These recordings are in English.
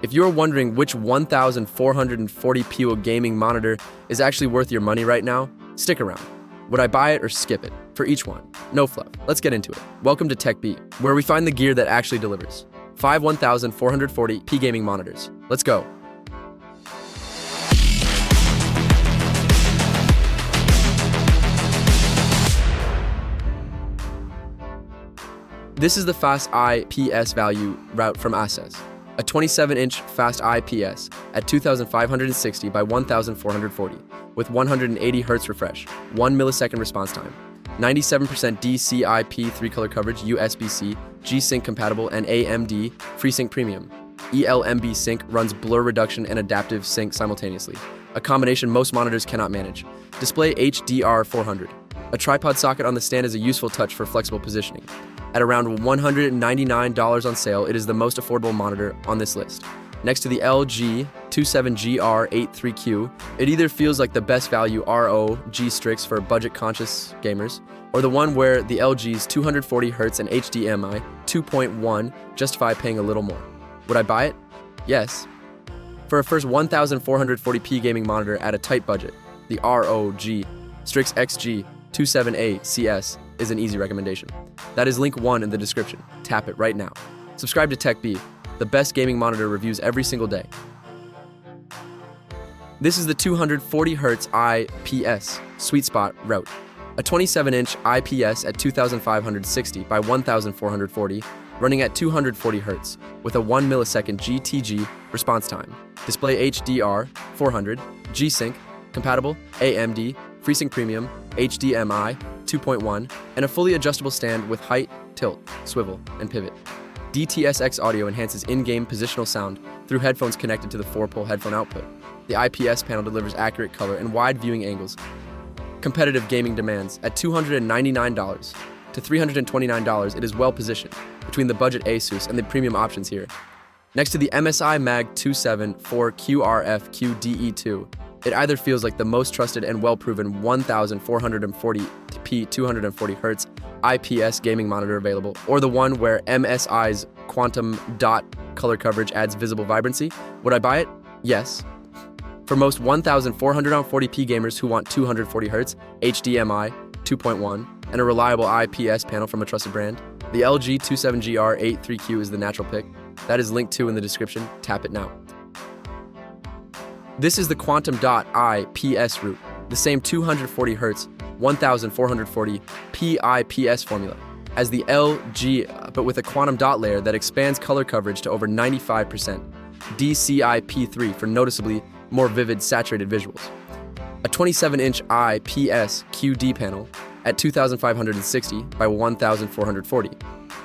If you're wondering which 1440p gaming monitor is actually worth your money right now, stick around. Would I buy it or skip it? For each one, no fluff. Let's get into it. Welcome to Tech Beat, where we find the gear that actually delivers. 5 1440p gaming monitors. Let's go. This is the Fast IPS value route from ASUS. A 27-inch Fast IPS at 2560 by 1440 with 180 Hz refresh, 1 millisecond response time, 97% DCI-P 3-color coverage, USB-C, G-Sync compatible, and AMD FreeSync Premium. ELMB Sync runs blur reduction and adaptive sync simultaneously, a combination most monitors cannot manage. Display HDR 400. A tripod socket on the stand is a useful touch for flexible positioning. At around $199 on sale, it is the most affordable monitor on this list. Next to the LG 27GR83Q, it either feels like the best value ROG Strix for budget-conscious gamers, or the one where the LG's 240Hz and HDMI 2.1 justify paying a little more. Would I buy it? Yes. For a first 1440p gaming monitor at a tight budget, the ROG Strix XG27A CS is an easy recommendation. That is link 1 in the description. Tap it right now. Subscribe to Tech Beat, the best gaming monitor reviews every single day. This is the 240Hz IPS sweet spot route. A 27-inch IPS at 2560 by 1440, running at 240 Hz with a 1 millisecond GTG response time. Display HDR 400, G-Sync compatible, AMD FreeSync Premium, HDMI 2.1, and a fully adjustable stand with height, tilt, swivel, and pivot. DTS:X audio enhances in-game positional sound through headphones connected to the 4-pole headphone output. The IPS panel delivers accurate color and wide viewing angles. Competitive gaming demands at $299 to $329, it is well positioned between the budget ASUS and the premium options here. Next to the MSI Mag 274 QRF-QDE2, it either feels like the most trusted and well-proven 1440p 240Hz IPS gaming monitor available, or the one where MSI's quantum dot color coverage adds visible vibrancy. Would I buy it? Yes. For most 1440p gamers who want 240Hz, HDMI 2.1, and a reliable IPS panel from a trusted brand, the LG 27GR83Q is the natural pick. That is linked 2 in the description. Tap it now. This is the Quantum Dot IPS route, the same 240Hz, 1440p IPS formula as the LG, but with a quantum dot layer that expands color coverage to over 95%, DCI-P3 for noticeably more vivid, saturated visuals. A 27-inch IPS QD panel at 2560 by 1440,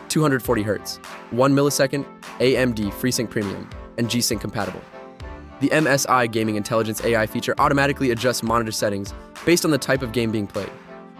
240 Hz, 1 millisecond, AMD FreeSync Premium, and G-Sync compatible. The MSI Gaming Intelligence AI feature automatically adjusts monitor settings based on the type of game being played.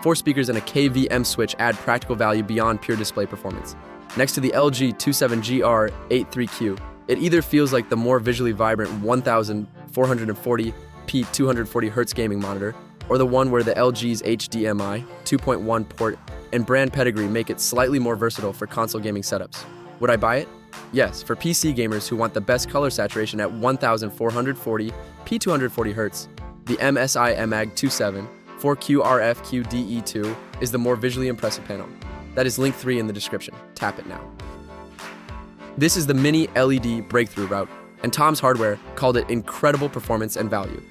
4 speakers and a KVM switch add practical value beyond pure display performance. Next to the LG 27GR83Q, it either feels like the more visually vibrant 1440p 240Hz gaming monitor, or the one where the LG's HDMI 2.1 port and brand pedigree make it slightly more versatile for console gaming setups. Would I buy it? Yes, for PC gamers who want the best color saturation at 1440p 240Hz, the MSI MAG 27 4QRF-QDE2 is the more visually impressive panel. That is link 3 in the description. Tap it now. This is the Mini LED breakthrough route, and Tom's Hardware called it incredible performance and value.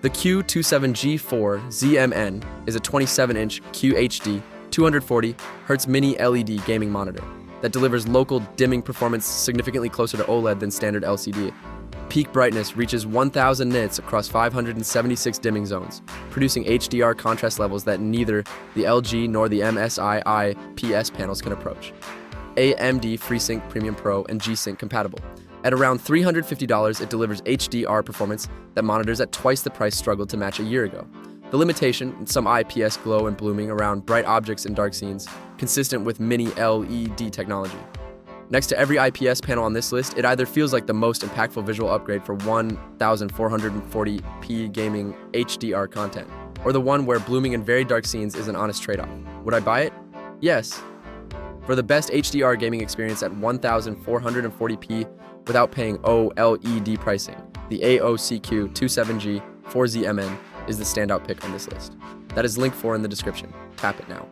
The Q27G4ZMN is a 27-inch QHD 240Hz mini LED gaming monitor that delivers local dimming performance significantly closer to OLED than standard LCD. Peak brightness reaches 1000 nits across 576 dimming zones, producing HDR contrast levels that neither the LG nor the MSI IPS panels can approach. AMD FreeSync Premium Pro and G-Sync compatible. At around $350, it delivers HDR performance that monitors at twice the price struggled to match a year ago. The limitation, some IPS glow and blooming around bright objects and dark scenes, consistent with mini LED technology. Next to every IPS panel on this list, it either feels like the most impactful visual upgrade for 1440p gaming HDR content, or the one where blooming and very dark scenes is an honest trade-off. Would I buy it? Yes. For the best HDR gaming experience at 1440p without paying OLED pricing. The AOCQ27G 4ZMN is the standout pick on this list. That is link 4 in the description. Tap it now.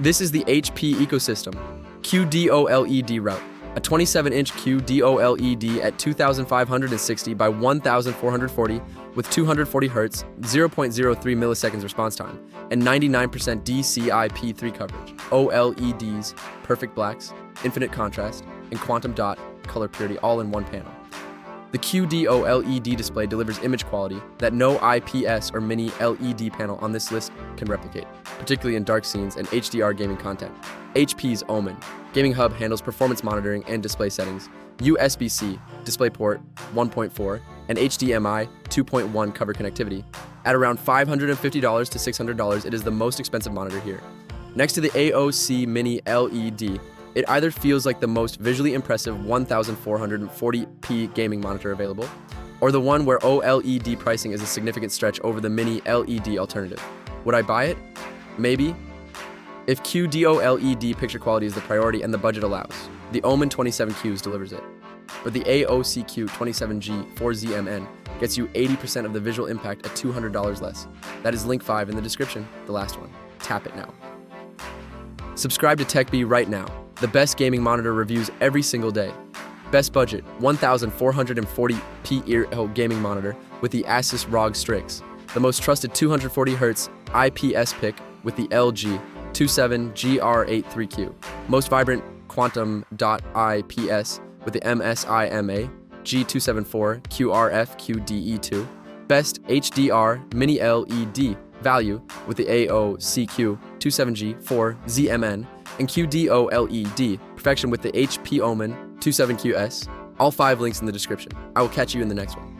This is the HP ecosystem QD-OLED route. A 27-inch QD-OLED at 2560 by 1440 with 240 Hz, 0.03 milliseconds response time, and 99% DCI-P3 coverage. OLEDs, perfect blacks, infinite contrast, and quantum dot color purity all in one panel. The QD-OLED display delivers image quality that no IPS or mini LED panel on this list can replicate, particularly in dark scenes and HDR gaming content. HP's Omen Gaming Hub handles performance monitoring and display settings, USB-C, DisplayPort 1.4, and HDMI 2.1 cover connectivity. At around $550 to $600, it is the most expensive monitor here. Next to the AOC Mini LED, it either feels like the most visually impressive 1440p gaming monitor available, or the one where OLED pricing is a significant stretch over the Mini LED alternative. Would I buy it? Maybe. If QD-OLED picture quality is the priority and the budget allows, the Omen 27Qs delivers it. But the AOCQ27G 4ZMN gets you 80% of the visual impact at $200 less. That is link 5 in the description, the last one. Tap it now. Subscribe to TechBee right now. The best gaming monitor reviews every single day. Best budget, 1440p ear gaming monitor with the ASUS ROG Strix. The most trusted 240Hz IPS pick with the LG 27GR83Q. Most vibrant quantum dot IPS with the MSIMA G274 QRF-QDE2. Best HDR mini LED value with the AOCQ27G4ZMN and QD-OLED perfection with the HP Omen 27QS. All 5 links in the description. I will catch you in the next one.